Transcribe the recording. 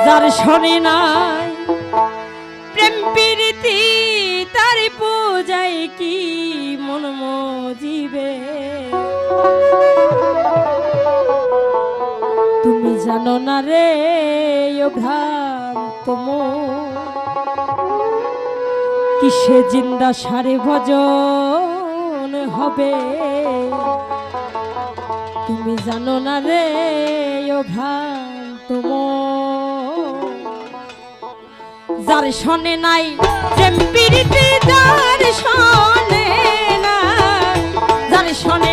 যার শোনে নাই প্রেম প্রীতি তার পূজায় কি মন মজিবে। তুমি জানো না রে ও ভ্রান্ত মন, কিসে জিন্দা সারে ভজন হবে। তুমি জানো না রে ও ভ্রান্ত মন, যার শোনে নাই প্রেম প্রীতি, যার শোনে নাই, যার শোনে